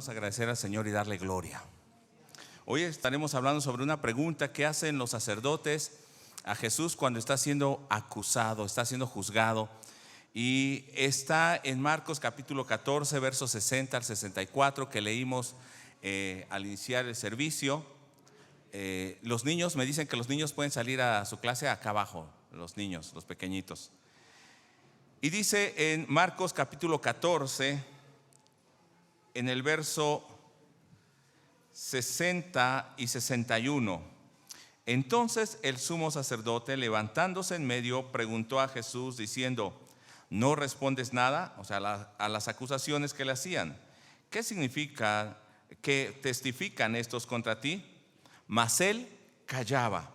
Vamos a agradecer al Señor y darle gloria. Hoy estaremos hablando sobre una pregunta que hacen los sacerdotes a Jesús cuando está siendo acusado, está siendo juzgado. Y está en Marcos capítulo 14, versos 60 al 64 que leímos al iniciar el servicio. Los niños, me dicen que los niños pueden salir a su clase acá abajo, los niños, los pequeñitos. Y dice en Marcos capítulo 14, en el verso 60 y 61. Entonces el sumo sacerdote, levantándose en medio, preguntó a Jesús diciendo: ¿no respondes nada? O sea, a las acusaciones que le hacían. ¿Qué significa que testifican estos contra ti? Mas él callaba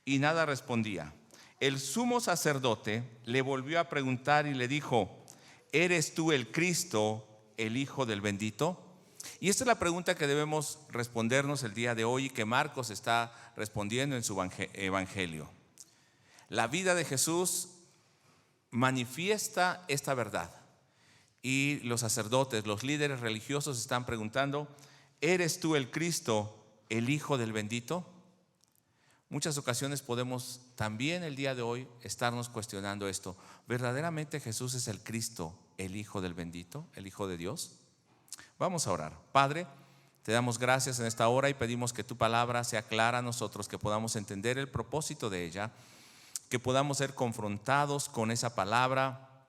y nada respondía. El sumo sacerdote le volvió a preguntar y le dijo: ¿eres tú el Cristo, el Hijo del bendito? Y esta es la pregunta que debemos respondernos el día de hoy y que Marcos está respondiendo en su evangelio. La vida de Jesús manifiesta esta verdad y los sacerdotes, los líderes religiosos están preguntando: ¿eres tú el Cristo, el Hijo del bendito? Muchas ocasiones podemos también el día de hoy estarnos cuestionando esto. ¿Verdaderamente Jesús es el Cristo, el Hijo del bendito, el Hijo de Dios? Vamos a orar. Padre, te damos gracias en esta hora y pedimos que tu palabra sea clara a nosotros, que podamos entender el propósito de ella, que podamos ser confrontados con esa palabra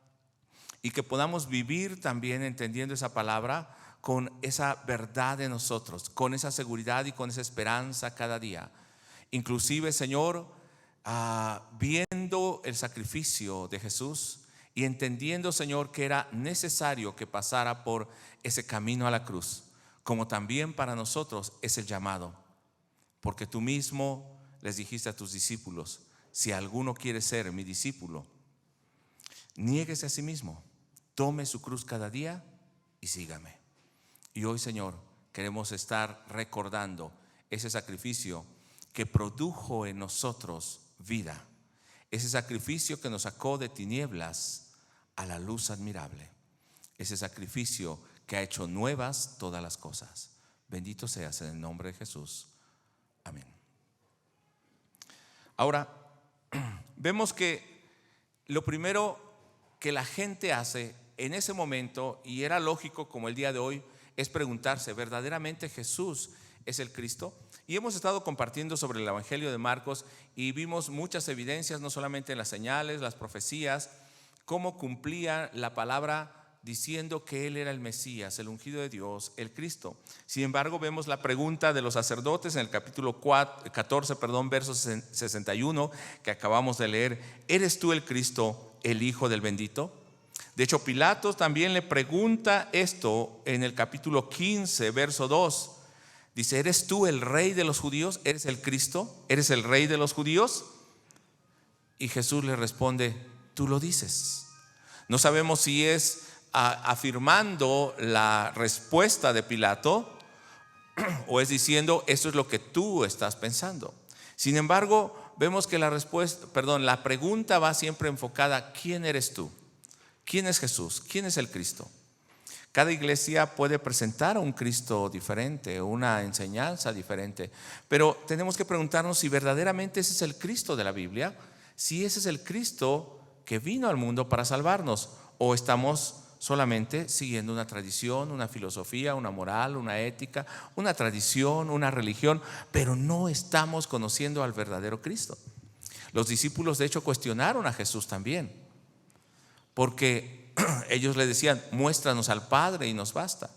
y que podamos vivir también entendiendo esa palabra con esa verdad de nosotros, con esa seguridad y con esa esperanza cada día. Inclusive, Señor, viendo el sacrificio de Jesús y entendiendo, Señor, que era necesario que pasara por ese camino a la cruz, como también para nosotros es el llamado, porque tú mismo les dijiste a tus discípulos: si alguno quiere ser mi discípulo, niéguese a sí mismo, tome su cruz cada día y sígame. Y hoy, Señor, queremos estar recordando ese sacrificio que produjo en nosotros vida, ese sacrificio que nos sacó de tinieblas a la luz admirable, ese sacrificio que ha hecho nuevas todas las cosas. Bendito seas en el nombre de Jesús. Amén. Ahora, vemos que lo primero que la gente hace en ese momento, y era lógico como el día de hoy, es preguntarse: ¿verdaderamente Jesús es el Cristo? Y hemos estado compartiendo sobre el evangelio de Marcos y vimos muchas evidencias, no solamente en las señales, las profecías, cómo cumplía la palabra diciendo que Él era el Mesías, el ungido de Dios, el Cristo. Sin embargo, vemos la pregunta de los sacerdotes en el capítulo 14, verso 61 que acabamos de leer: ¿eres tú el Cristo, el Hijo del bendito? De hecho, Pilatos también le pregunta esto en el capítulo 15, verso 2. Dice: ¿eres tú el rey de los judíos? ¿Eres el Cristo? ¿Eres el rey de los judíos? Y Jesús le responde: tú lo dices. No sabemos si es afirmando la respuesta de Pilato o es diciendo: eso es lo que tú estás pensando. Sin embargo, vemos que la pregunta va siempre enfocada: ¿quién eres tú? ¿Quién es Jesús? ¿Quién es el Cristo? Cada iglesia puede presentar a un Cristo diferente, una enseñanza diferente, pero tenemos que preguntarnos si verdaderamente ese es el Cristo de la Biblia, si ese es el Cristo que vino al mundo para salvarnos, o estamos solamente siguiendo una tradición, una filosofía, una moral, una ética, una tradición, una religión, pero no estamos conociendo al verdadero Cristo. Los discípulos de hecho cuestionaron a Jesús también, porque ellos le decían: muéstranos al Padre y nos basta.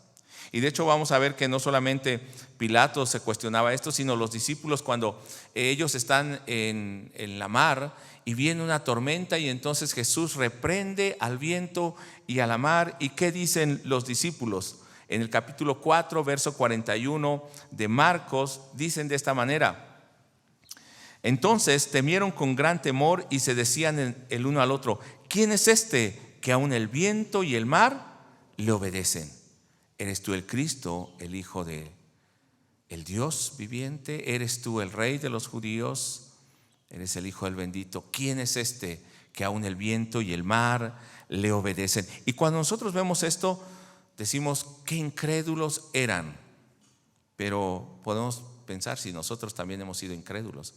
Y de hecho vamos a ver que no solamente Pilato se cuestionaba esto, sino los discípulos, cuando ellos están en la mar y viene una tormenta, y entonces Jesús reprende al viento y a la mar. ¿Y qué dicen los discípulos? En el capítulo 4, verso 41 de Marcos, dicen de esta manera: entonces temieron con gran temor y se decían el uno al otro: ¿quién es este que aún el viento y el mar le obedecen? ¿Eres tú el Cristo, el Hijo de el Dios viviente? ¿Eres tú el Rey de los judíos? ¿Eres el Hijo del bendito? ¿Quién es este que aún el viento y el mar le obedecen? Y cuando nosotros vemos esto, decimos qué incrédulos eran, pero podemos pensar si nosotros también hemos sido incrédulos.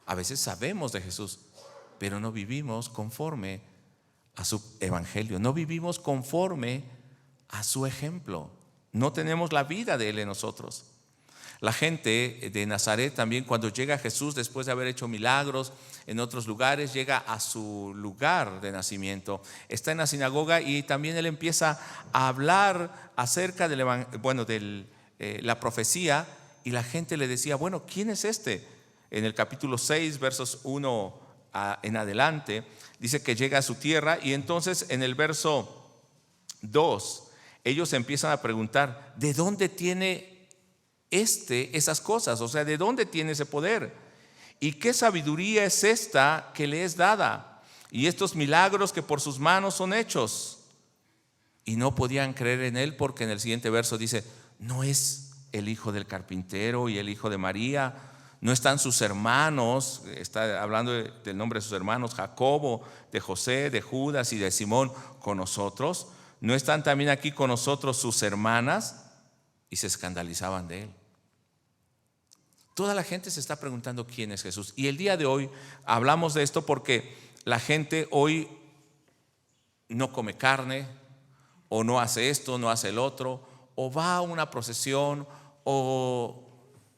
A veces sabemos de Jesús, pero no vivimos conforme a su evangelio, no vivimos conforme a su ejemplo, no tenemos la vida de Él en nosotros. La gente de Nazaret también, cuando llega a Jesús después de haber hecho milagros en otros lugares, llega a su lugar de nacimiento, está en la sinagoga y también Él empieza a hablar acerca de la profecía, y la gente le decía, bueno, ¿quién es este? En el capítulo 6, versos 1 en adelante, dice que llega a su tierra, y entonces en el verso 2 ellos empiezan a preguntar, ¿de dónde tiene esas cosas? O sea, ¿de dónde tiene ese poder? ¿Y qué sabiduría es esta que le es dada? Y estos milagros que por sus manos son hechos. Y no podían creer en Él, porque en el siguiente verso dice, ¿no es el hijo del carpintero y el hijo de María? ¿No están sus hermanos? Está hablando del nombre de sus hermanos, Jacobo, de José, de Judas y de Simón, con nosotros. ¿No están también aquí con nosotros sus hermanas? Y se escandalizaban de Él. Toda la gente se está preguntando quién es Jesús. Y el día de hoy hablamos de esto porque la gente hoy no come carne, o no hace esto, no hace el otro, o va a una procesión, o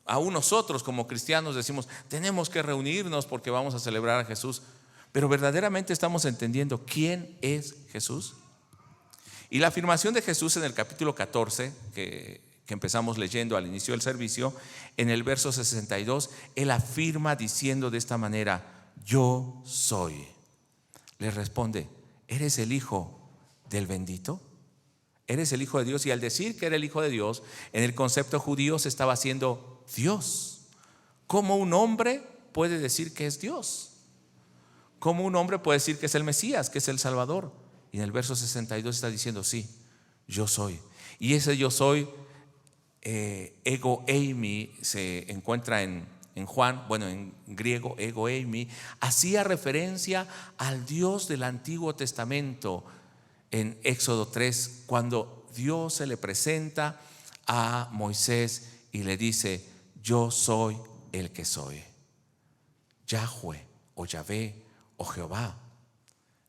aún nosotros como cristianos decimos, tenemos que reunirnos porque vamos a celebrar a Jesús. Pero verdaderamente estamos entendiendo quién es Jesús. Y la afirmación de Jesús en el capítulo 14, que empezamos leyendo al inicio del servicio, en el verso 62, Él afirma diciendo de esta manera, yo soy. Le responde, ¿eres el Hijo del bendito? ¿Eres el Hijo de Dios? Y al decir que era el Hijo de Dios, en el concepto judío se estaba haciendo Dios. ¿Cómo un hombre puede decir que es Dios? ¿Cómo un hombre puede decir que es el Mesías, que es el Salvador? Y en el verso 62 está diciendo, sí, yo soy. Y ese yo soy, ego eimi, se encuentra en Juan, en griego, ego eimi, hacía referencia al Dios del Antiguo Testamento en Éxodo 3, cuando Dios se le presenta a Moisés y le dice, yo soy el que soy. Yahweh o Yahvé o Jehová.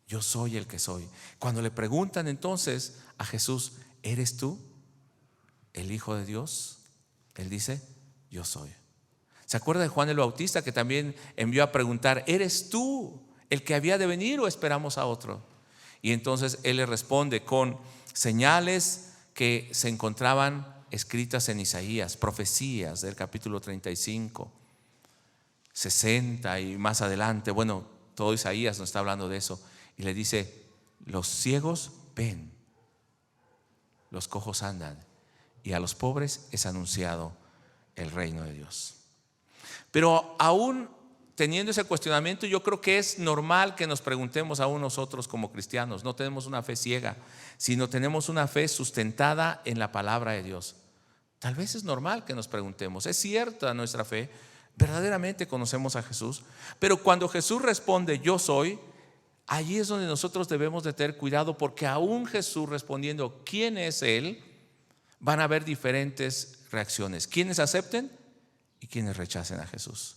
Yo soy el que soy. Cuando le preguntan entonces a Jesús, ¿eres tú el Hijo de Dios? Él dice, yo soy. ¿Se acuerda de Juan el Bautista, que también envió a preguntar, ¿eres tú el que había de venir o esperamos a otro? Y entonces Él le responde con señales que se encontraban escritas en Isaías, profecías del capítulo 35, 60 y más adelante. Todo Isaías nos está hablando de eso. Y le dice, los ciegos ven, los cojos andan, y a los pobres es anunciado el reino de Dios. Pero aún teniendo ese cuestionamiento, yo creo que es normal que nos preguntemos aún nosotros como cristianos. No tenemos una fe ciega, sino tenemos una fe sustentada en la palabra de Dios. Tal vez es normal que nos preguntemos, ¿es cierta nuestra fe? ¿Verdaderamente conocemos a Jesús? Pero cuando Jesús responde, yo soy, allí es donde nosotros debemos de tener cuidado, porque aún Jesús respondiendo quién es Él, van a haber diferentes reacciones. Quienes acepten y quienes rechacen a Jesús.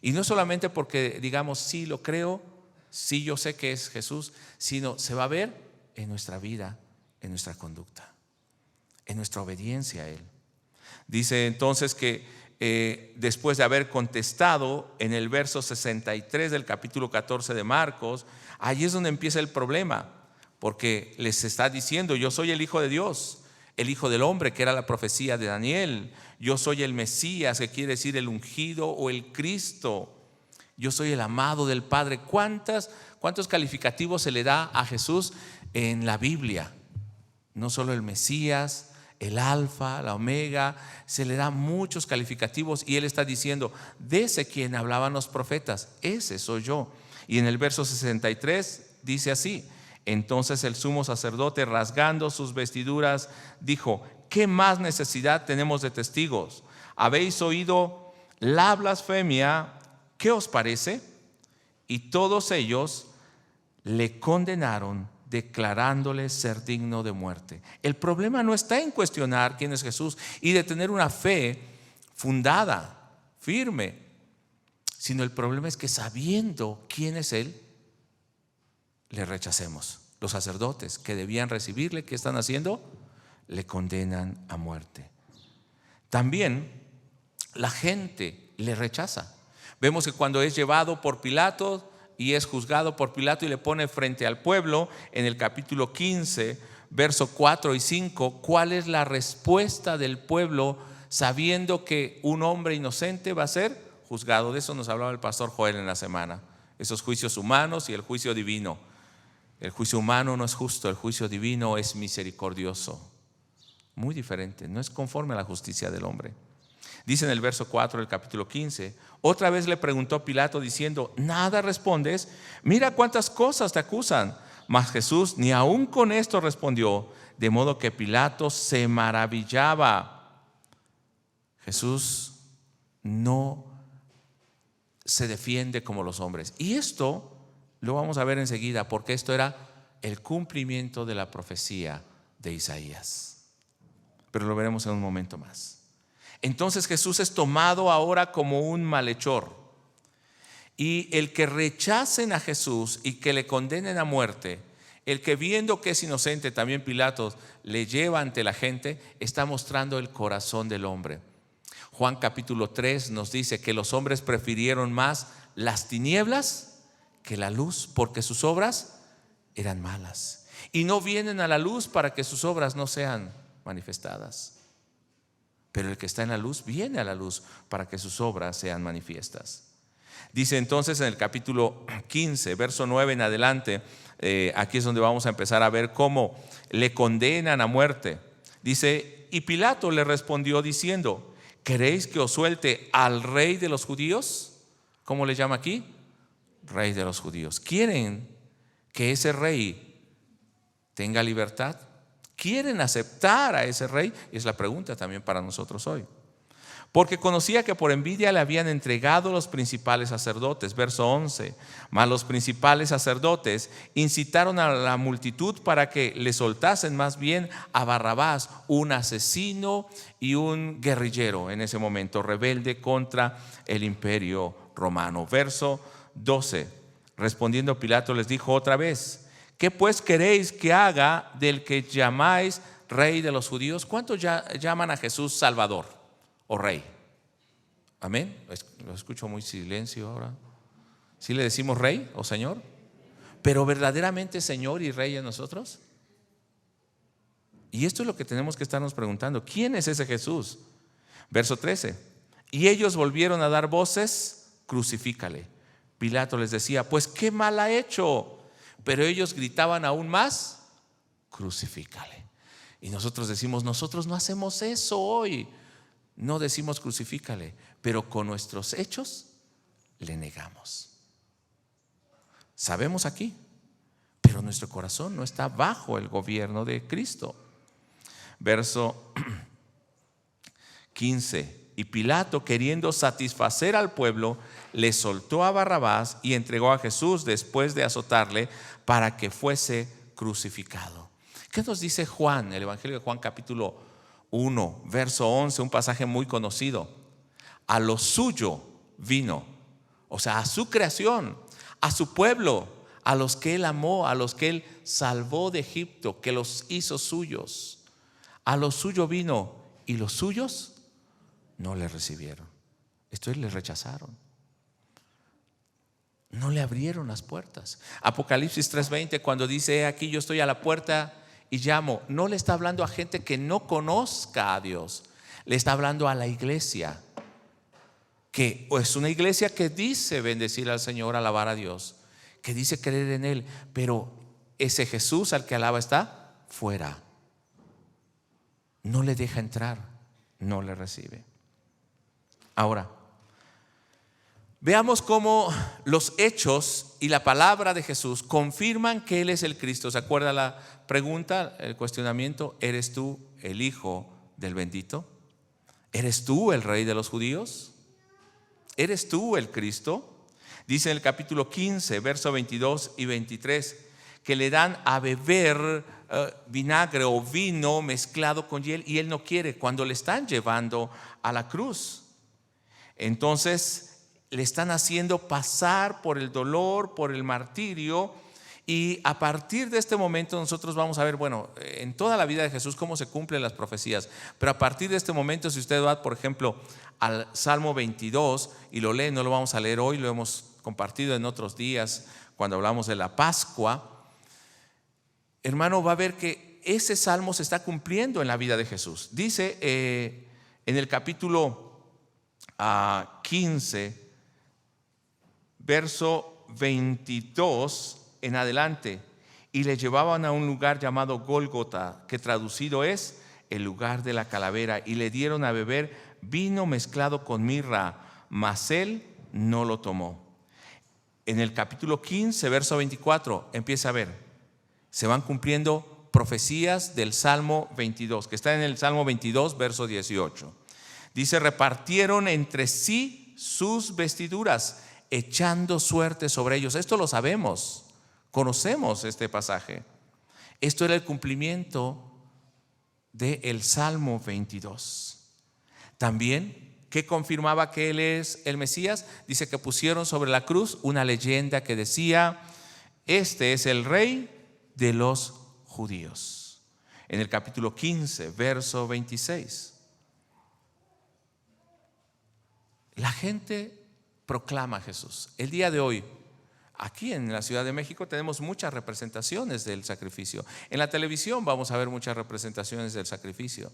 Y no solamente porque digamos sí lo creo, sí yo sé que es Jesús, sino se va a ver en nuestra vida, en nuestra conducta, en nuestra obediencia a Él. Dice entonces que después de haber contestado en el verso 63 del capítulo 14 de Marcos, allí es donde empieza el problema, porque les está diciendo, yo soy el Hijo de Dios, el Hijo del Hombre, que era la profecía de Daniel. Yo soy el Mesías, que quiere decir el ungido o el Cristo. Yo soy el amado del Padre. ¿Cuántos calificativos se le da a Jesús en la Biblia? No solo el Mesías, el Alfa, la Omega, se le da muchos calificativos, y Él está diciendo, de ese quien hablaban los profetas, ese soy yo. Y en el verso 63 dice así, entonces el sumo sacerdote, rasgando sus vestiduras, dijo, ¿qué más necesidad tenemos de testigos? ¿Habéis oído la blasfemia? ¿Qué os parece? Y todos ellos le condenaron declarándole ser digno de muerte. El problema no está en cuestionar quién es Jesús y de tener una fe fundada, firme, sino el problema es que sabiendo quién es Él, le rechacemos. Los sacerdotes que debían recibirle, ¿qué están haciendo? Le condenan a muerte. También la gente le rechaza. Vemos que cuando es llevado por Pilato y es juzgado por Pilato y le pone frente al pueblo, en el capítulo 15, versos 4 y 5, ¿cuál es la respuesta del pueblo sabiendo que un hombre inocente va a ser juzgado? De eso nos hablaba el pastor Joel en la semana. Esos juicios humanos y el juicio divino. El juicio humano no es justo, el juicio divino es misericordioso. Muy diferente, no es conforme a la justicia del hombre. Dice en el verso 4 del capítulo 15, otra vez le preguntó Pilato diciendo, ¿nada respondes? Mira cuántas cosas te acusan. Mas Jesús ni aún con esto respondió, de modo que Pilato se maravillaba. Jesús no se defiende como los hombres. Y esto lo vamos a ver enseguida, porque esto era el cumplimiento de la profecía de Isaías. Pero lo veremos en un momento más. Entonces Jesús es tomado ahora como un malhechor. Y el que rechacen a Jesús y que le condenen a muerte, el que viendo que es inocente, también Pilato le lleva ante la gente, está mostrando el corazón del hombre. Juan capítulo 3 nos dice que los hombres prefirieron más las tinieblas que la luz, porque sus obras eran malas. Y no vienen a la luz para que sus obras no sean manifestadas. Pero el que está en la luz viene a la luz para que sus obras sean manifiestas. Dice entonces en el capítulo 15, verso 9 en adelante, aquí es donde vamos a empezar a ver cómo le condenan a muerte. Dice, y Pilato le respondió diciendo, ¿queréis que os suelte al rey de los judíos? ¿Cómo le llama aquí? Rey de los judíos. ¿Quieren que ese rey tenga libertad? ¿Quieren aceptar a ese rey? Y es la pregunta también para nosotros hoy. Porque conocía que por envidia le habían entregado los principales sacerdotes. Verso 11. Mas los principales sacerdotes incitaron a la multitud para que le soltasen más bien a Barrabás, un asesino y un guerrillero en ese momento, rebelde contra el imperio romano. Verso 12. Respondiendo Pilato les dijo otra vez, ¿qué pues queréis que haga del que llamáis rey de los judíos? ¿Cuántos llaman a Jesús Salvador o rey? Amén. Lo escucho muy silencio ahora. ¿Sí le decimos rey o señor? ¿Pero verdaderamente señor y rey en nosotros? Y esto es lo que tenemos que estarnos preguntando. ¿Quién es ese Jesús? Verso 13. Y ellos volvieron a dar voces, crucifícale. Pilato les decía, pues qué mal ha hecho. Pero ellos gritaban aún más, crucifícale. Y nosotros decimos, nosotros no hacemos eso hoy. No decimos crucifícale, pero con nuestros hechos le negamos. Sabemos aquí, pero nuestro corazón no está bajo el gobierno de Cristo. Verso 15. Y Pilato, queriendo satisfacer al pueblo, le soltó a Barrabás y entregó a Jesús después de azotarle para que fuese crucificado. ¿Qué nos dice Juan? El Evangelio de Juan capítulo 1, verso 11, un pasaje muy conocido. A lo suyo vino, o sea, a su creación, a su pueblo, a los que él amó, a los que él salvó de Egipto, que los hizo suyos. A lo suyo vino y los suyos no le recibieron. Esto le rechazaron. No le abrieron las puertas. Apocalipsis 3:20, cuando dice, aquí yo estoy a la puerta y llamo, no le está hablando a gente que no conozca a Dios. Le está hablando a la iglesia, que es una iglesia que dice bendecir al Señor, alabar a Dios, que dice creer en Él, pero ese Jesús al que alaba está fuera. No le deja entrar, no le recibe. Ahora, veamos cómo los hechos y la palabra de Jesús confirman que Él es el Cristo. ¿Se acuerda la pregunta, el cuestionamiento? ¿Eres tú el Hijo del bendito? ¿Eres tú el Rey de los judíos? ¿Eres tú el Cristo? Dice en el capítulo 15, verso 22 y 23, que le dan a beber vinagre o vino mezclado con hiel, y él no quiere cuando le están llevando a la cruz. Entonces le están haciendo pasar por el dolor, por el martirio. Y a partir de este momento nosotros vamos a ver, bueno, en toda la vida de Jesús cómo se cumplen las profecías. Pero a partir de este momento, si usted va, por ejemplo, al Salmo 22 y lo lee, no lo vamos a leer hoy, lo hemos compartido en otros días cuando hablamos de la Pascua, hermano, va a ver que ese salmo se está cumpliendo en la vida de Jesús. Dice en el capítulo 15, verso 22 en adelante: y le llevaban a un lugar llamado Gólgota, que traducido es el lugar de la calavera, y le dieron a beber vino mezclado con mirra, mas él no lo tomó. En el capítulo 15, verso 24, empieza a ver, se van cumpliendo profecías del Salmo 22, que está en el Salmo 22, verso 18. Dice: repartieron entre sí sus vestiduras, echando suerte sobre ellos. Esto lo sabemos, conocemos este pasaje. Esto era el cumplimiento del Salmo 22. También, ¿qué confirmaba que Él es el Mesías? Dice que pusieron sobre la cruz una leyenda que decía: este es el Rey de los judíos. En el capítulo 15, verso 26, la gente proclama a Jesús. El día de hoy, aquí en la Ciudad de México, tenemos muchas representaciones del sacrificio. En la televisión vamos a ver muchas representaciones del sacrificio.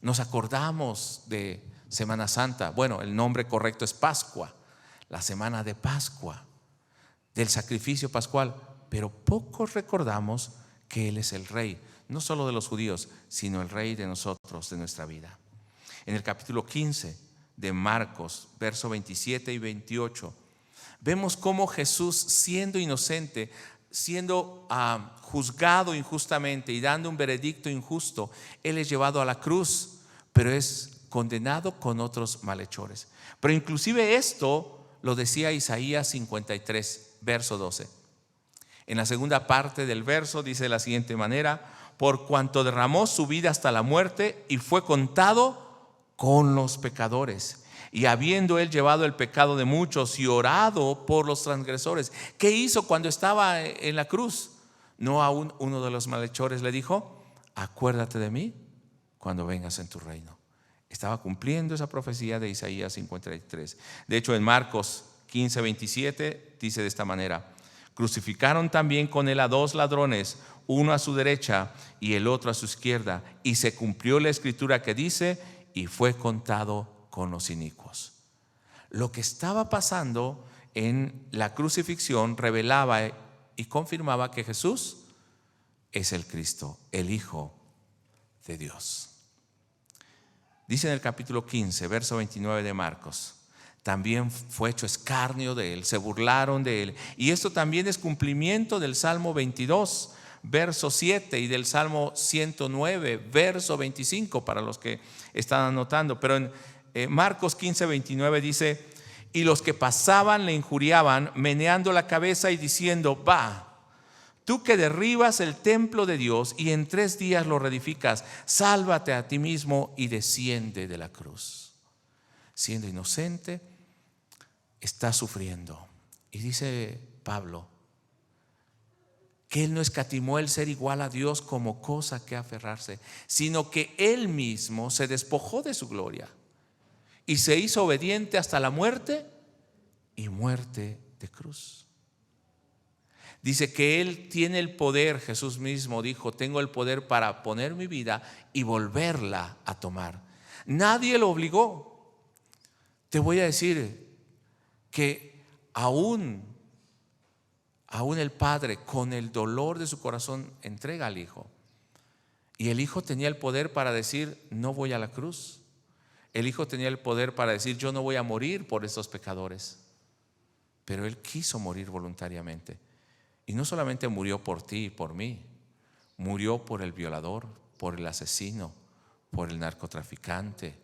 Nos acordamos de Semana Santa. Bueno, el nombre correcto es Pascua, la semana de Pascua, del sacrificio pascual. Pero pocos recordamos que Él es el Rey, no solo de los judíos, sino el Rey de nosotros, de nuestra vida. En el capítulo 15 de Marcos, verso 27 y 28, vemos cómo Jesús, siendo inocente, siendo juzgado injustamente y dando un veredicto injusto, Él es llevado a la cruz, pero es condenado con otros malhechores. Pero inclusive esto lo decía Isaías 53, verso 12. En la segunda parte del verso dice de la siguiente manera: por cuanto derramó su vida hasta la muerte y fue contado con los pecadores, y habiendo él llevado el pecado de muchos y orado por los transgresores. ¿Qué hizo cuando estaba en la cruz? No, aún uno de los malhechores le dijo: acuérdate de mí cuando vengas en tu reino. Estaba cumpliendo esa profecía de Isaías 53. De hecho, en Marcos 15, 27 dice de esta manera: crucificaron también con él a dos ladrones, uno a su derecha y el otro a su izquierda, y se cumplió la escritura que dice: y fue contado con los inicuos. Lo que estaba pasando en la crucifixión revelaba y confirmaba que Jesús es el Cristo, el Hijo de Dios. Dice en el capítulo 15, verso 29 de Marcos: también fue hecho escarnio de él, se burlaron de él. Y esto también es cumplimiento del Salmo 22, verso 7, y del Salmo 109, verso 25, para los que están anotando. Pero en Marcos 15, 29 dice: y los que pasaban le injuriaban, meneando la cabeza y diciendo: va, tú que derribas el templo de Dios y en 3 días lo reedificas, sálvate a ti mismo y desciende de la cruz. Siendo inocente, está sufriendo. Y dice Pablo que él no escatimó el ser igual a Dios como cosa que aferrarse, sino que él mismo se despojó de su gloria y se hizo obediente hasta la muerte, y muerte de cruz. Dice que él tiene el poder. Jesús mismo dijo: tengo el poder para poner mi vida y volverla a tomar. Nadie lo obligó. Te voy a decir que aún el Padre, con el dolor de su corazón, entrega al Hijo. Y el Hijo tenía el poder para decir: no voy a la cruz. El Hijo tenía el poder para decir: yo no voy a morir por estos pecadores. Pero Él quiso morir voluntariamente. Y no solamente murió por ti y por mí, murió por el violador, por el asesino, por el narcotraficante,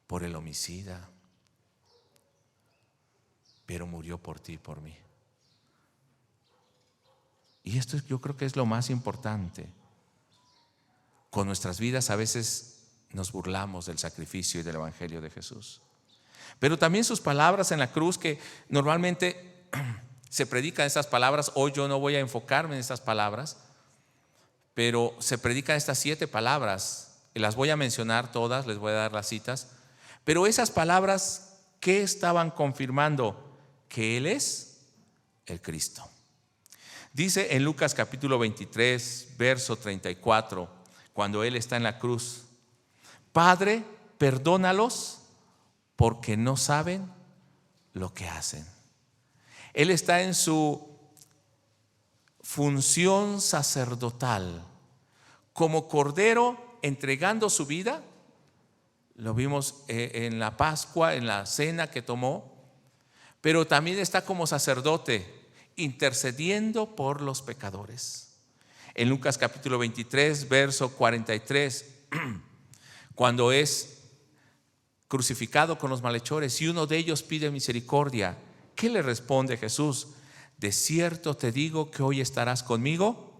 por el homicida. Pero murió por ti y por mí. Y esto yo creo que es lo más importante. Con nuestras vidas a veces nos burlamos del sacrificio y del evangelio de Jesús. Pero también sus palabras en la cruz, que normalmente se predican estas palabras. Hoy yo no voy a enfocarme en estas palabras, pero se predican estas 7 palabras. Y las voy a mencionar todas, les voy a dar las citas. Pero esas palabras, ¿qué estaban confirmando? Que Él es el Cristo. Dice en Lucas capítulo 23, verso 34, cuando Él está en la cruz: Padre, perdónalos porque no saben lo que hacen. Él está en su función sacerdotal como cordero entregando su vida. Lo vimos en la Pascua, en la cena que tomó. Pero también está como sacerdote intercediendo por los pecadores. En Lucas capítulo 23, verso 43, cuando es crucificado con los malhechores y uno de ellos pide misericordia, ¿qué le responde Jesús? De cierto te digo que hoy estarás conmigo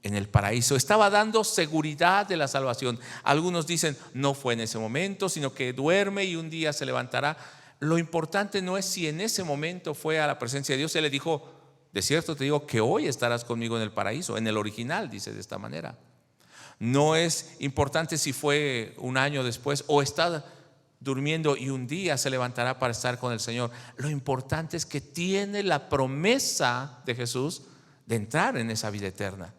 en el paraíso. Estaba dando seguridad de la salvación. Algunos dicen no fue en ese momento, sino que duerme y un día se levantará. Lo importante no es si en ese momento fue a la presencia de Dios. Él le dijo, de cierto te digo que hoy estarás conmigo en el paraíso. En el original dice de esta manera. No es importante si fue un año después o está durmiendo y un día se levantará para estar con el Señor. Lo importante es que tiene la promesa de Jesús de entrar en esa vida eterna.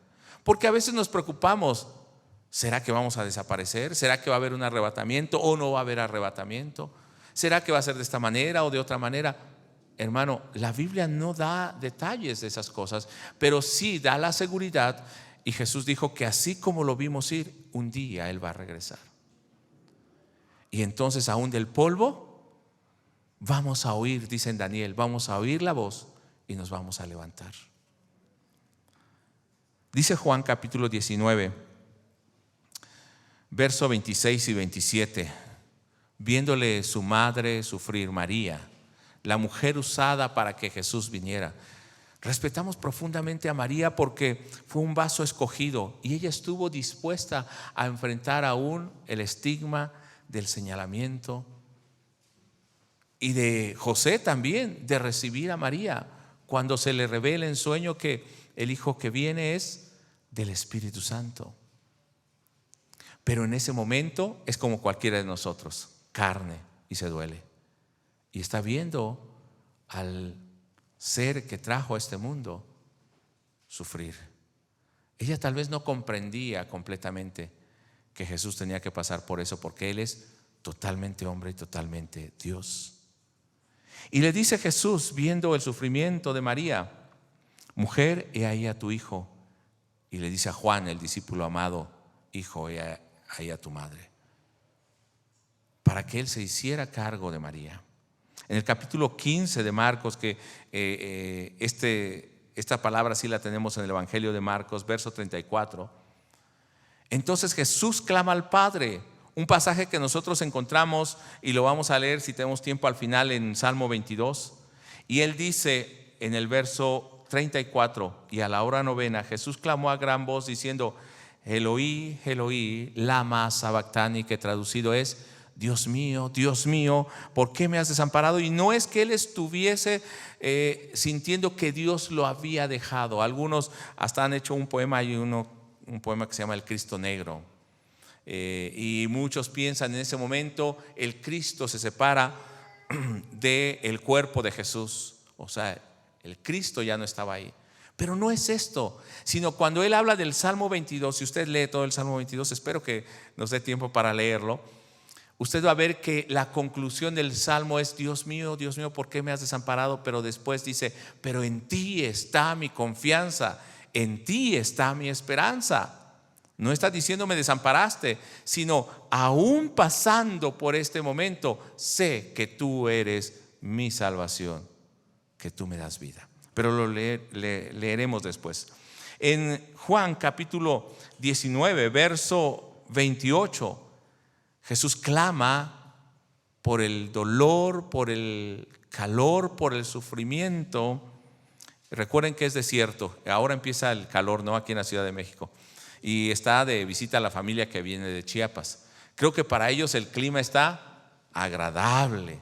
Porque a veces nos preocupamos, ¿será que vamos a desaparecer? ¿Será que va a haber un arrebatamiento o no va a haber arrebatamiento? ¿Será que va a ser de esta manera o de otra manera? Hermano, la Biblia no da detalles de esas cosas, pero sí da la seguridad. Y Jesús dijo que así como lo vimos ir, un día Él va a regresar. Y entonces aún del polvo vamos a oír, dice en Daniel, vamos a oír la voz y nos vamos a levantar. Dice Juan capítulo 19, verso 26 y 27, viéndole su madre sufrir, María, la mujer usada para que Jesús viniera. Respetamos profundamente a María porque fue un vaso escogido y ella estuvo dispuesta a enfrentar aún el estigma del señalamiento, y de José también, de recibir a María cuando se le revela en sueño que el hijo que viene es del Espíritu Santo. Pero en ese momento es como cualquiera de nosotros, carne, y se duele. Y está viendo al ser que trajo a este mundo sufrir. Ella tal vez no comprendía completamente que Jesús tenía que pasar por eso, porque Él es totalmente hombre y totalmente Dios. Y le dice Jesús, viendo el sufrimiento de María: mujer, he ahí a tu hijo. Y le dice a Juan, el discípulo amado: hijo, he ahí a tu madre. Para que Él se hiciera cargo de María. En el capítulo 15 de Marcos, que esta palabra sí la tenemos en el Evangelio de Marcos, verso 34. Entonces Jesús clama al Padre. Un pasaje que nosotros encontramos y lo vamos a leer si tenemos tiempo al final en Salmo 22. Y Él dice en el verso 34: y a la hora novena Jesús clamó a gran voz diciendo: Eloí, Eloí, lama sabactani, que traducido es: Dios mío, ¿por qué me has desamparado? Y no es que Él estuviese sintiendo que Dios lo había dejado. Algunos hasta han hecho un poema, hay un poema que se llama El Cristo Negro. Y muchos piensan en ese momento el Cristo se separa del cuerpo de Jesús. O sea, el Cristo ya no estaba ahí. Pero no es esto, sino cuando Él habla del Salmo 22, si usted lee todo el Salmo 22, espero que nos dé tiempo para leerlo, usted va a ver que la conclusión del Salmo es: Dios mío, ¿por qué me has desamparado? Pero después dice: pero en ti está mi confianza, en ti está mi esperanza. No está diciendo me desamparaste, sino aún pasando por este momento, sé que tú eres mi salvación, que tú me das vida. Pero lo leeremos después. En Juan capítulo 19, verso 28, Jesús clama por el dolor, por el calor, por el sufrimiento Recuerden que es desierto, ahora empieza el calor, ¿no? Aquí en la Ciudad de México. Y está de visita la familia que viene de Chiapas. Creo que para ellos el clima está agradable,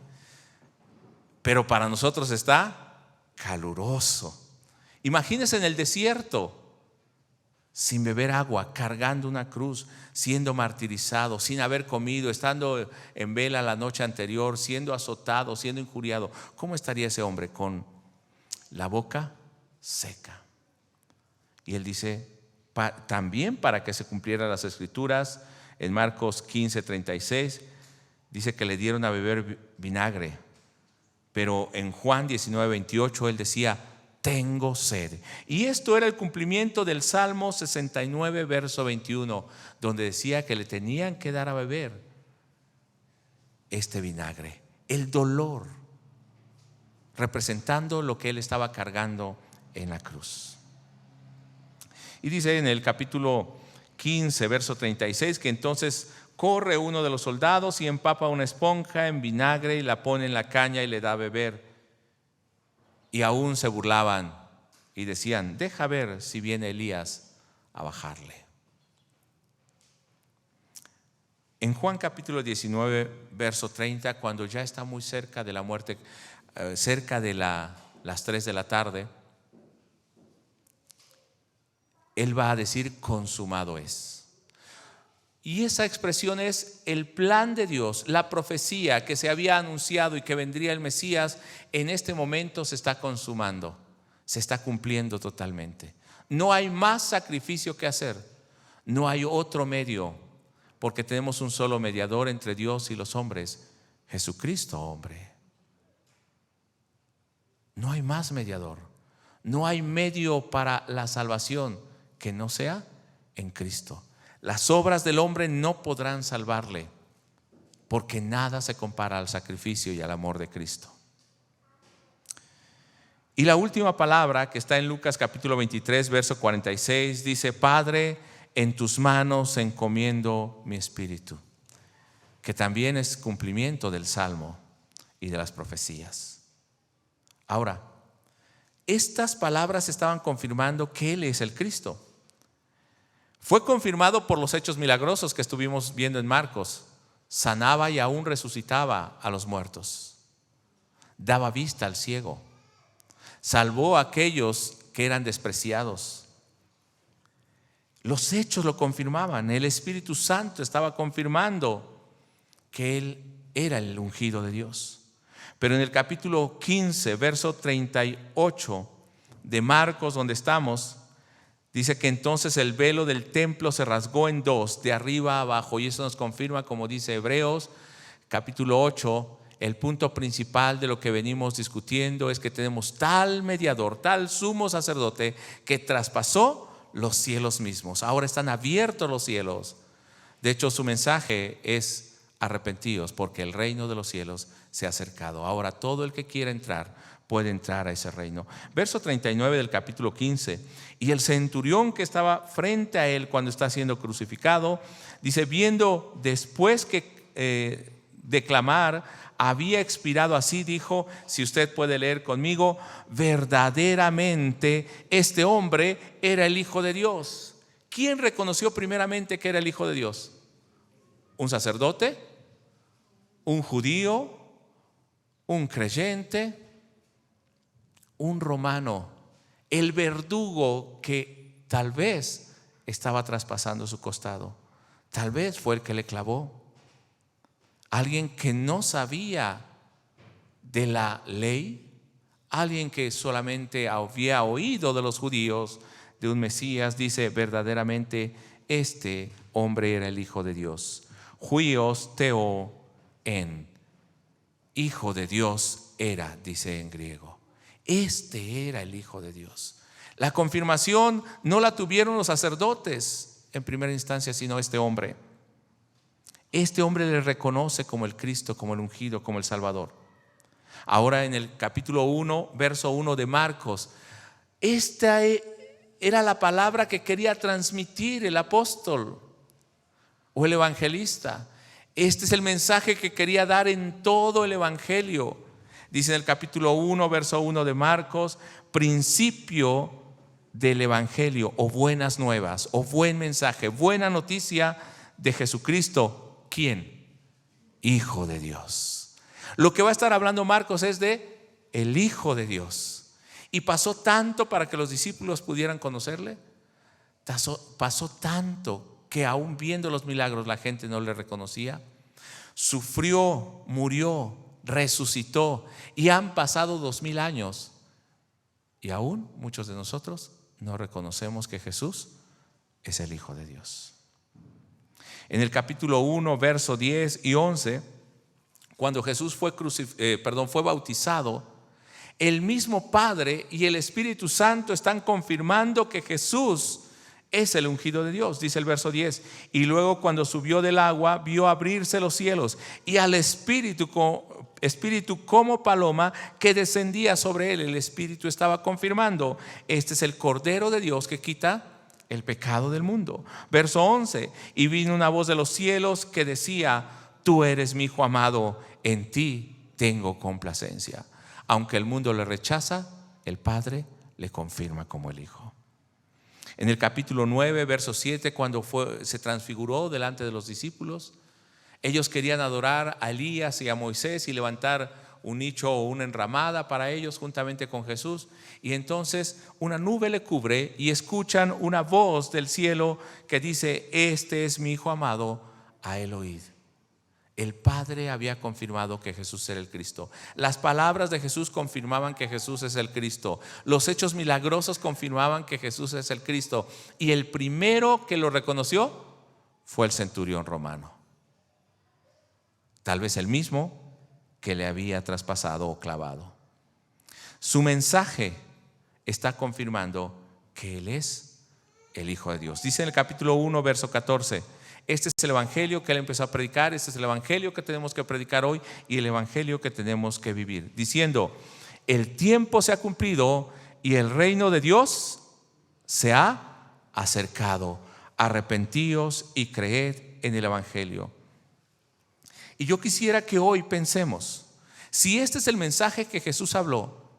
pero para nosotros está caluroso. Imagínense en el desierto, sin beber agua, cargando una cruz, siendo martirizado, sin haber comido, estando en vela la noche anterior, siendo azotado, siendo injuriado. ¿Cómo estaría ese hombre? Con la boca seca. Y él dice, también para que se cumplieran las escrituras, en Marcos 15:36, dice que le dieron a beber vinagre. Pero en Juan 19:28 él decía, tengo sed. Y esto era el cumplimiento del Salmo 69, verso 21, donde decía que le tenían que dar a beber este vinagre, el dolor, representando lo que él estaba cargando en la cruz. Y dice en el capítulo 15, verso 36, que entonces corre uno de los soldados y empapa una esponja en vinagre y la pone en la caña y le da a beber. Y aún se burlaban y decían, deja ver si viene Elías a bajarle. En Juan capítulo 19, verso 30, cuando ya está muy cerca de la muerte, cerca de las 3 de la tarde, él va a decir, consumado es. Y esa expresión es el plan de Dios, la profecía que se había anunciado y que vendría el Mesías, en este momento se está consumando, se está cumpliendo totalmente. No hay más sacrificio que hacer, no hay otro medio, porque tenemos un solo mediador entre Dios y los hombres, Jesucristo hombre. No hay más mediador, no hay medio para la salvación que no sea en Cristo. Las obras del hombre no podrán salvarle, porque nada se compara al sacrificio y al amor de Cristo. Y la última palabra que está en Lucas capítulo 23, verso 46, dice, Padre, en tus manos encomiendo mi espíritu, que también es cumplimiento del Salmo y de las profecías. Ahora, estas palabras estaban confirmando que Él es el Cristo. Fue confirmado por los hechos milagrosos que estuvimos viendo en Marcos. Sanaba y aún resucitaba a los muertos. Daba vista al ciego. Salvó a aquellos que eran despreciados. Los hechos lo confirmaban. El Espíritu Santo estaba confirmando que Él era el ungido de Dios. Pero en el capítulo 15, verso 38 de Marcos, donde estamos, dice que entonces el velo del templo se rasgó en dos, de arriba a abajo. Y eso nos confirma, como dice Hebreos capítulo 8, el punto principal de lo que venimos discutiendo es que tenemos tal mediador, tal sumo sacerdote que traspasó los cielos mismos. Ahora están abiertos los cielos. De hecho, su mensaje es arrepentíos, porque el reino de los cielos se ha acercado. Ahora todo el que quiera entrar puede entrar a ese reino. Verso 39 del capítulo 15. Y el centurión que estaba frente a él cuando está siendo crucificado, dice, viendo después que declamar había expirado, así dijo, si usted puede leer conmigo, verdaderamente este hombre era el Hijo de Dios. ¿Quién reconoció primeramente que era el Hijo de Dios? ¿Un sacerdote? ¿Un judío? ¿Un creyente? Un romano, el verdugo que tal vez estaba traspasando su costado, tal vez fue el que le clavó. Alguien que no sabía de la ley, alguien que solamente había oído de los judíos de un Mesías, dice, verdaderamente este hombre era el Hijo de Dios. Huios Theo en, Hijo de Dios era, dice en griego. Este era el Hijo de Dios. La confirmación no la tuvieron los sacerdotes en primera instancia, sino este hombre. Este hombre le reconoce como el Cristo, como el ungido, como el Salvador. Ahora en el capítulo 1, verso 1 de Marcos, esta era la palabra que quería transmitir el apóstol o el evangelista. Este es el mensaje que quería dar en todo el evangelio. Dice en el capítulo 1, verso 1 de Marcos, principio del evangelio o buenas nuevas o buen mensaje, buena noticia de Jesucristo. ¿Quién? Hijo de Dios. Lo que va a estar hablando Marcos es de el Hijo de Dios. Y pasó tanto para que los discípulos pudieran conocerle. Pasó tanto que aún viendo los milagros la gente no le reconocía. Sufrió, murió, resucitó y han pasado 2000 años y aún muchos de nosotros no reconocemos que Jesús es el Hijo de Dios. En el capítulo 1, verso 10 y 11, cuando Jesús fue bautizado, el mismo Padre y el Espíritu Santo están confirmando que Jesús es el ungido de Dios. Dice el verso 10, y luego cuando subió del agua vio abrirse los cielos y al Espíritu como paloma que descendía sobre él. El Espíritu estaba confirmando: este es el Cordero de Dios que quita el pecado del mundo. Verso 11, y vino una voz de los cielos que decía: tú eres mi Hijo amado, en ti tengo complacencia. Aunque el mundo le rechaza, el Padre le confirma como el Hijo. En el capítulo 9, verso 7, cuando se transfiguró delante de los discípulos, ellos querían adorar a Elías y a Moisés y levantar un nicho o una enramada para ellos juntamente con Jesús. Y entonces una nube le cubre y escuchan una voz del cielo que dice: este es mi Hijo amado, a él oíd. El Padre había confirmado que Jesús era el Cristo. Las palabras de Jesús confirmaban que Jesús es el Cristo. Los hechos milagrosos confirmaban que Jesús es el Cristo. Y el primero que lo reconoció fue el centurión romano. Tal vez el mismo que le había traspasado o clavado. Su mensaje está confirmando que Él es el Hijo de Dios. Dice en el capítulo 1, verso 14: este es el evangelio que Él empezó a predicar, este es el evangelio que tenemos que predicar hoy y el evangelio que tenemos que vivir, diciendo: el tiempo se ha cumplido y el reino de Dios se ha acercado. Arrepentíos y creed en el evangelio. Y yo quisiera que hoy pensemos, si este es el mensaje que Jesús habló,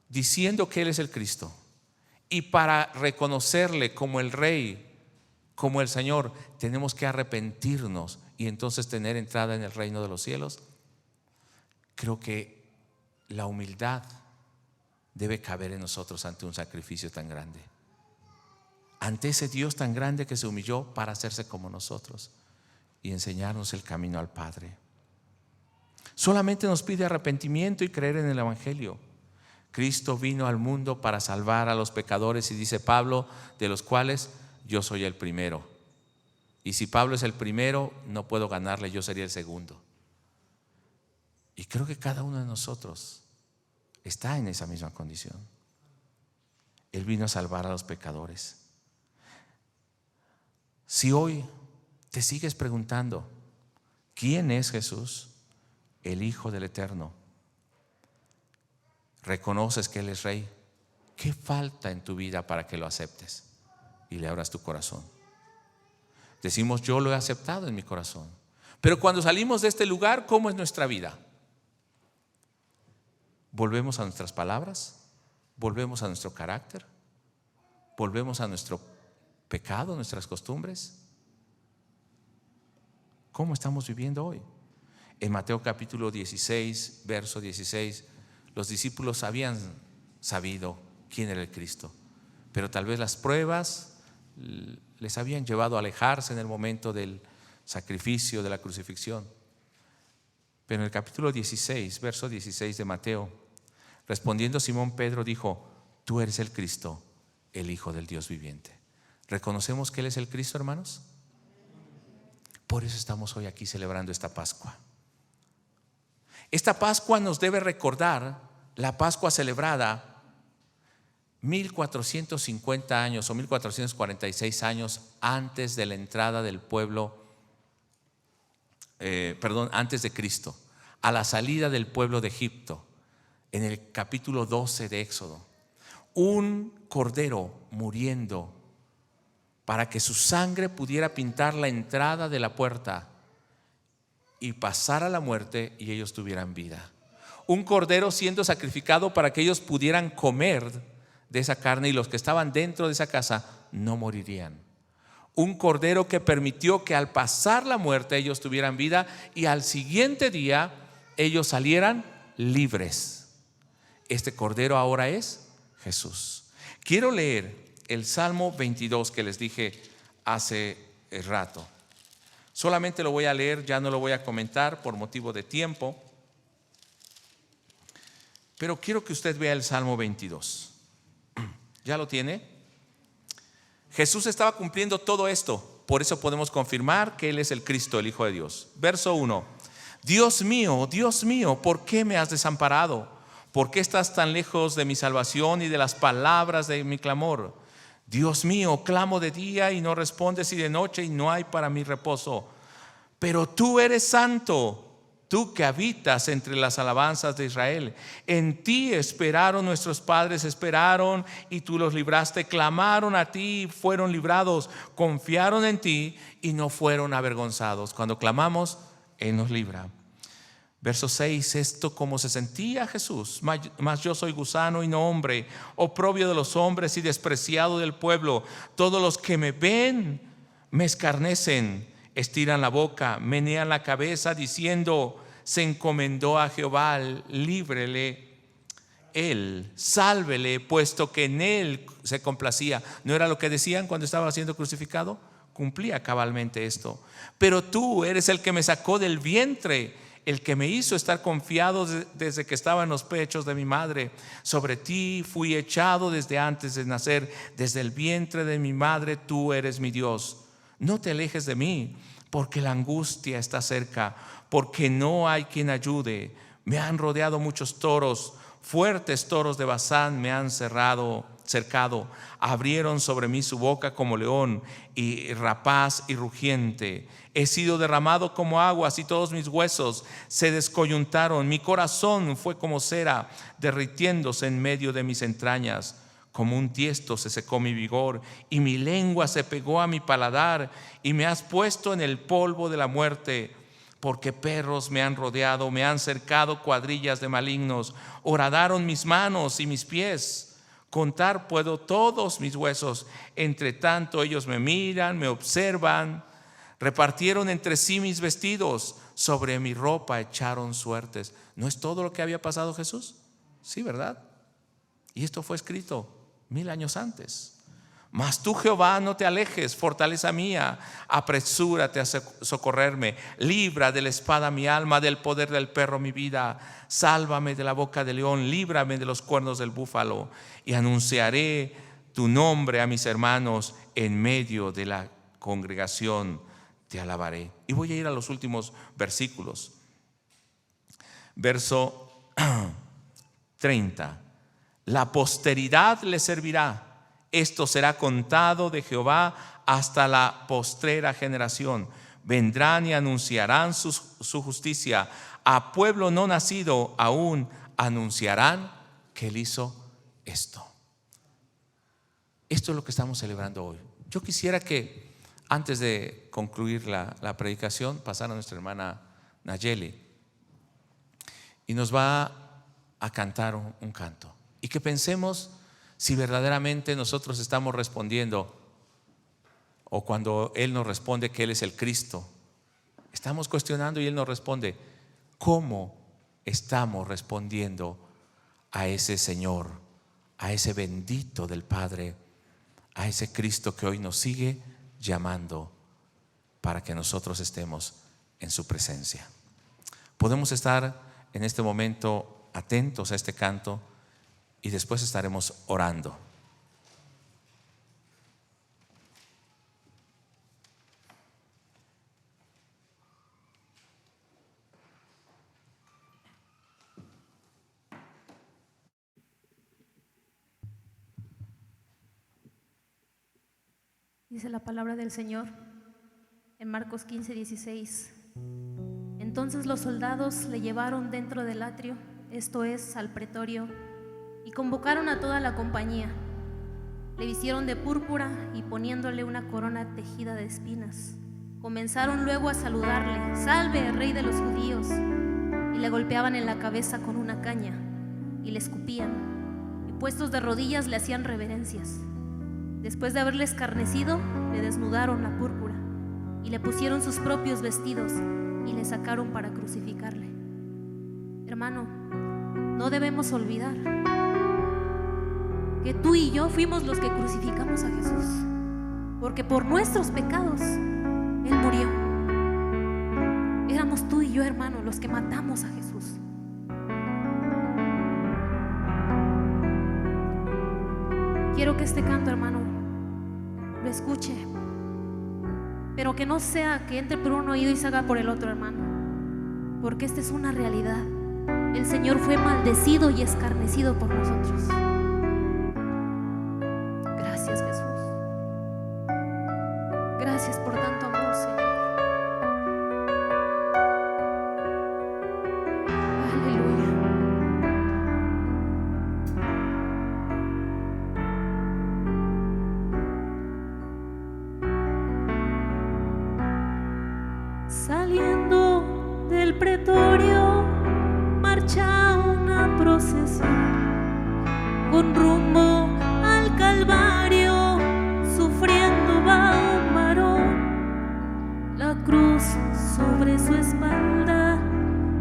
diciendo que Él es el Cristo, y para reconocerle como el Rey, como el Señor, tenemos que arrepentirnos y entonces tener entrada en el reino de los cielos, creo que la humildad debe caber en nosotros ante un sacrificio tan grande, ante ese Dios tan grande que se humilló para hacerse como nosotros y enseñarnos el camino al Padre. Solamente nos pide arrepentimiento y creer en el evangelio. Cristo vino al mundo para salvar a los pecadores, y dice Pablo, de los cuales yo soy el primero. Y si Pablo es el primero, no puedo ganarle, yo sería el segundo. Y creo que cada uno de nosotros está en esa misma condición. Él vino a salvar a los pecadores. Si hoy te sigues preguntando ¿quién es Jesús? El Hijo del Eterno. Reconoces que Él es Rey. ¿Qué falta en tu vida para que lo aceptes y le abras tu corazón? Decimos: yo lo he aceptado en mi corazón. Pero cuando salimos de este lugar, ¿cómo es nuestra vida? ¿Volvemos a nuestras palabras? ¿Volvemos a nuestro carácter? ¿Volvemos a nuestro pecado, nuestras costumbres? ¿Cómo estamos viviendo hoy? En Mateo capítulo 16, verso 16, los discípulos habían sabido quién era el Cristo, pero tal vez las pruebas les habían llevado a alejarse en el momento del sacrificio, de la crucifixión. Pero en el capítulo 16, verso 16 de Mateo, respondiendo Simón Pedro dijo: tú eres el Cristo, el Hijo del Dios viviente. ¿Reconocemos que Él es el Cristo, hermanos? Por eso estamos hoy aquí celebrando esta Pascua. Esta Pascua nos debe recordar la Pascua celebrada 1450 años o 1446 años antes de la entrada del pueblo, antes de Cristo, a la salida del pueblo de Egipto, en el capítulo 12 de Éxodo. Un cordero muriendo para que su sangre pudiera pintar la entrada de la puerta y pasar a la muerte y ellos tuvieran vida. un cordero siendo sacrificado para que ellos pudieran comer de esa carne y los que estaban dentro de esa casa no morirían. Un cordero que permitió que al pasar la muerte ellos tuvieran vida y al siguiente día ellos salieran libres. Este cordero ahora es Jesús. Quiero leer el Salmo 22 que les dije hace rato. Solamente lo voy a leer, ya no lo voy a comentar por motivo de tiempo. Pero quiero que usted vea el Salmo 22. ¿Ya lo tiene? Jesús estaba cumpliendo todo esto, por eso podemos confirmar que Él es el Cristo, el Hijo de Dios. Verso 1: Dios mío, ¿por qué me has desamparado? ¿Por qué estás tan lejos de mi salvación y de las palabras de mi clamor? Dios mío, clamo de día y no respondes, y de noche y no hay para mí reposo. Pero tú eres santo, tú que habitas entre las alabanzas de Israel. En ti esperaron nuestros padres, esperaron y tú los libraste. Clamaron a ti y fueron librados. Confiaron en ti y no fueron avergonzados. Cuando clamamos, Él nos libra. Verso 6: esto como se sentía Jesús, mas yo soy gusano y no hombre, oprobio de los hombres y despreciado del pueblo. Todos los que me ven me escarnecen, estiran la boca, menean la cabeza diciendo: se encomendó a Jehová, líbrele Él, sálvele, puesto que en Él se complacía. ¿No era lo que decían cuando estaba siendo crucificado? Cumplía cabalmente esto. Pero tú eres el que me sacó del vientre, el que me hizo estar confiado desde que estaba en los pechos de mi madre. Sobre ti fui echado desde antes de nacer, desde el vientre de mi madre tú eres mi Dios. No te alejes de mí, porque la angustia está cerca, porque no hay quien ayude. Me han rodeado muchos toros, fuertes toros de Basán me han cercado. Abrieron sobre mí su boca como león y rapaz y rugiente. He sido derramado como aguas y todos mis huesos se descoyuntaron. Mi corazón fue como cera, derritiéndose en medio de mis entrañas. Como un tiesto se secó mi vigor y mi lengua se pegó a mi paladar. Y me has puesto en el polvo de la muerte, porque perros me han rodeado, me han cercado cuadrillas de malignos. Horadaron mis manos y mis pies. Contar puedo todos mis huesos. Entre tanto ellos me miran, me observan. Repartieron entre sí mis vestidos, sobre mi ropa echaron suertes. ¿No es todo lo que había pasado Jesús? Sí, ¿verdad? Y esto fue escrito 1000 años antes. Mas tú, Jehová, no te alejes, fortaleza mía, apresúrate a socorrerme. Libra de la espada mi alma, del poder del perro mi vida. Sálvame de la boca del león, líbrame de los cuernos del búfalo. Y anunciaré tu nombre a mis hermanos, en medio de la congregación te alabaré. Y voy a ir a los últimos versículos. Verso 30: la posteridad le servirá. Esto será contado de Jehová hasta la postrera generación. Vendrán y anunciarán su justicia. A pueblo no nacido aún anunciarán que Él hizo esto. Esto es lo que estamos celebrando hoy. Yo quisiera que antes de concluir la predicación pasara nuestra hermana Nayeli y nos va a cantar un canto, y que pensemos si verdaderamente nosotros estamos respondiendo, o cuando Él nos responde que Él es el Cristo, estamos cuestionando y Él nos responde, ¿cómo estamos respondiendo a ese Señor, a ese bendito del Padre, a ese Cristo que hoy nos sigue llamando para que nosotros estemos en su presencia? Podemos estar en este momento atentos a este canto y después estaremos orando. Dice la palabra del Señor en Marcos 15:16. Entonces los soldados le llevaron dentro del atrio, esto es, al pretorio, y convocaron a toda la compañía. Le vistieron de púrpura y poniéndole una corona tejida de espinas, comenzaron luego a saludarle: Salve, Rey de los judíos. y le golpeaban en la cabeza con una caña y le escupían, y puestos de rodillas le hacían reverencias. Después de haberle escarnecido, le desnudaron la púrpura y le pusieron sus propios vestidos y le sacaron para crucificarle. Hermano, no debemos olvidar que tú y yo fuimos los que crucificamos a Jesús, porque por nuestros pecados Él murió. Éramos tú y yo, hermano, los que matamos a Jesús. Quiero que este canto, hermano, lo escuche, pero que no sea que entre por un oído y salga por el otro, hermano, porque esta es una realidad. El Señor fue maldecido y escarnecido por nosotros. Gracias, Jesús. Gracias por tanto amor, Señor. Aleluya. Saliendo del pretorio, marcha una procesión con rumbo al Calvario. Sufriendo va un varón, la cruz sobre su espalda,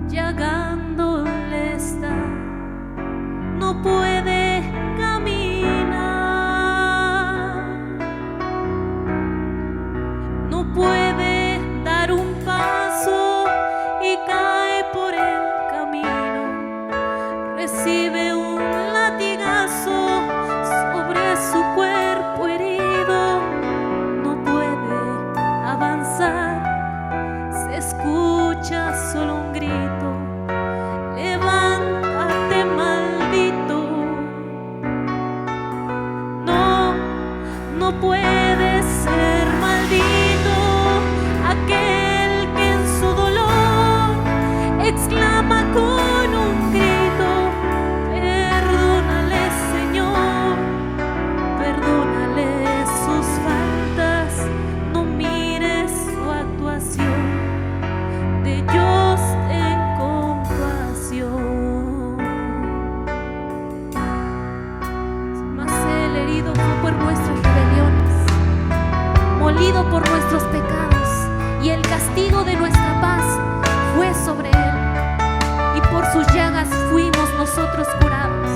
llagándole está. No puede caminar, no puede dar un paso y cae por el camino. Recibe un latigazo sobre su cuerpo herido. No puede avanzar, se escucha solo un grito: levántate, maldito. No, no puede ser maldito aquel que en su dolor exclama con un grito: perdónale, Señor, perdónale sus faltas, no mires su actuación, de ellos ten compasión. Mas el herido fue por nuestras rebeliones, molido por nuestros pecados, y el castigo de nuestra paz fue sobre él, y por sus llagas fuimos nosotros curados.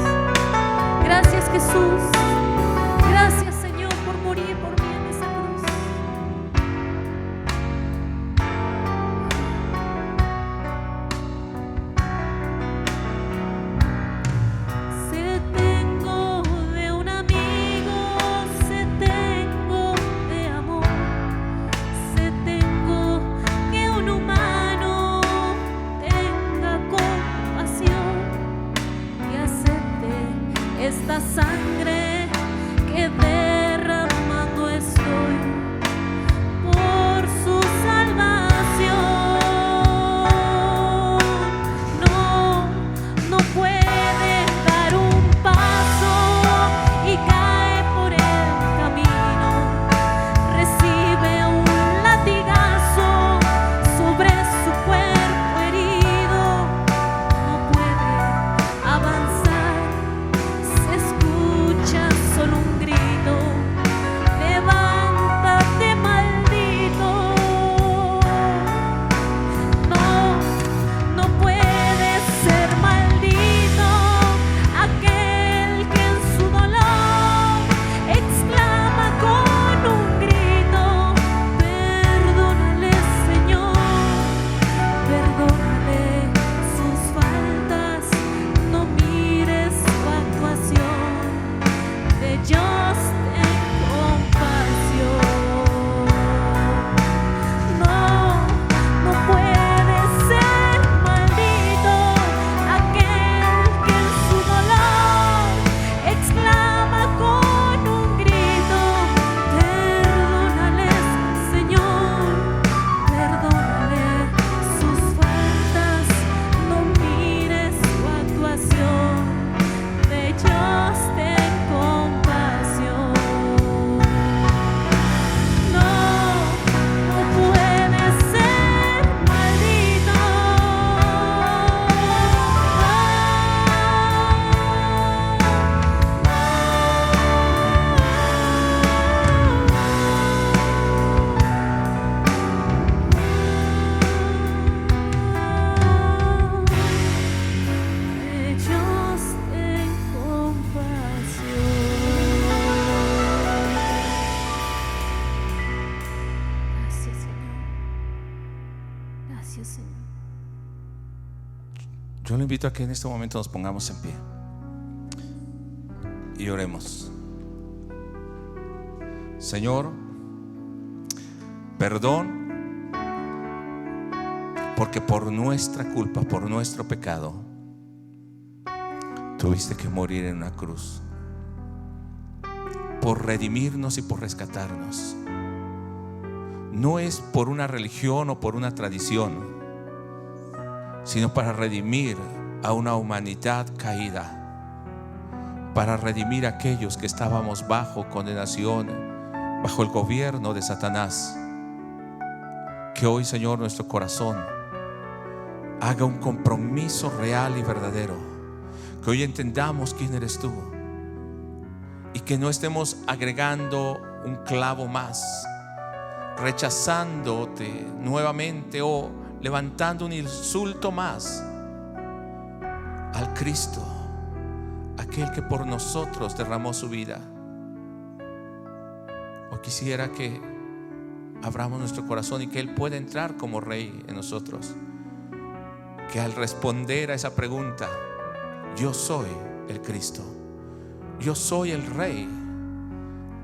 Gracias, Jesús. Gracias, Señor, por morir por mí en esa cruz. Se tengo de un amigo, se tengo de amor, se tengo que un humano tenga compasión y acepte esta sangre que derramando estoy por su salvación. No, no puede dar un paso y cae por el camino. Recibe un latigazo sobre su cuerpo herido. No puede avanzar, se escucha Yo le invito a que en este momento nos pongamos en pie y oremos. Señor, perdón, porque por nuestra culpa, por nuestro pecado, tuviste que morir en una cruz, por redimirnos y por rescatarnos. No es por una religión o por una tradición, sino para redimir a una humanidad caída, para redimir a aquellos que estábamos bajo condenación, bajo el gobierno de Satanás. Que hoy, Señor, nuestro corazón haga un compromiso real y verdadero. Que hoy entendamos quién eres tú y que no estemos agregando un clavo más, rechazándote nuevamente o levantando un insulto más al Cristo, aquel que por nosotros derramó su vida. O quisiera que abramos nuestro corazón y que Él pueda entrar como Rey en nosotros. Que al responder a esa pregunta, yo soy el Cristo, yo soy el Rey,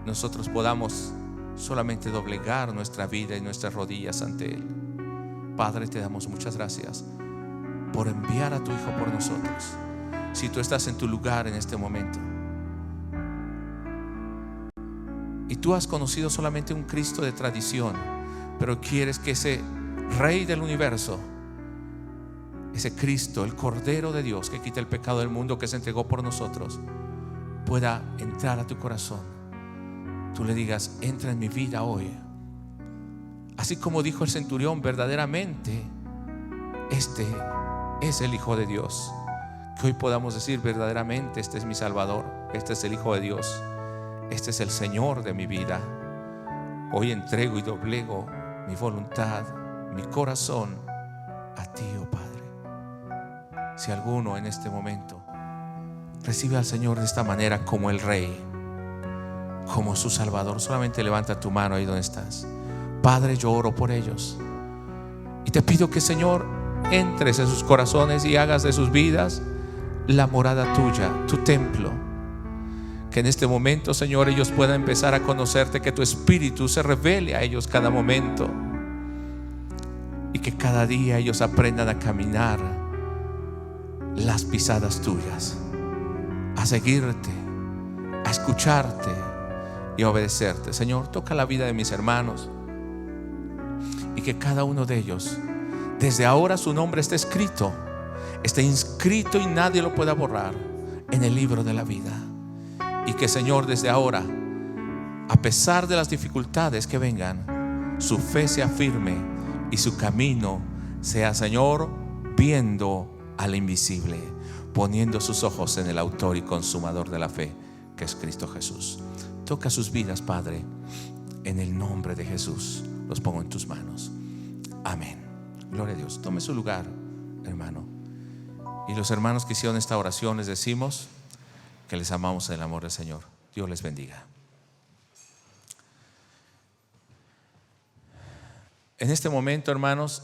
nosotros podamos solamente doblegar nuestra vida y nuestras rodillas ante Él. Padre, te damos muchas gracias por enviar a tu Hijo por nosotros. Si tú estás en tu lugar en este momento y tú has conocido solamente un Cristo de tradición, pero quieres que ese Rey del universo, ese Cristo, el Cordero de Dios que quita el pecado del mundo, que se entregó por nosotros, pueda entrar a tu corazón, tú le digas: entra en mi vida hoy. Así como dijo el centurión, verdaderamente este es el Hijo de Dios. Que hoy podamos decir: verdaderamente este es mi Salvador, este es el Hijo de Dios, este es el Señor de mi vida. Hoy entrego y doblego mi voluntad, mi corazón a ti, oh Padre. Si alguno en este momento recibe al Señor de esta manera, como el Rey, como su Salvador, solamente levanta tu mano ahí donde estás. Padre, yo oro por ellos y te pido que, Señor, entres en sus corazones y hagas de sus vidas la morada tuya, tu templo. Que en este momento, Señor, ellos puedan empezar a conocerte, que tu Espíritu se revele a ellos cada momento y que cada día ellos aprendan a caminar las pisadas tuyas, a seguirte, a escucharte y a obedecerte. Señor, toca la vida de mis hermanos y que cada uno de ellos, desde ahora, su nombre esté escrito, esté inscrito y nadie lo pueda borrar en el libro de la vida. Y que, Señor, desde ahora, a pesar de las dificultades que vengan, su fe sea firme y su camino sea, Señor, viendo al invisible, poniendo sus ojos en el autor y consumador de la fe, que es Cristo Jesús. Toca sus vidas, Padre, en el nombre de Jesús. Los pongo en tus manos. Amén. Gloria a Dios. Tome su lugar, hermano. Y los hermanos que hicieron esta oración, les decimos que les amamos en el amor del Señor. Dios les bendiga. En este momento, hermanos,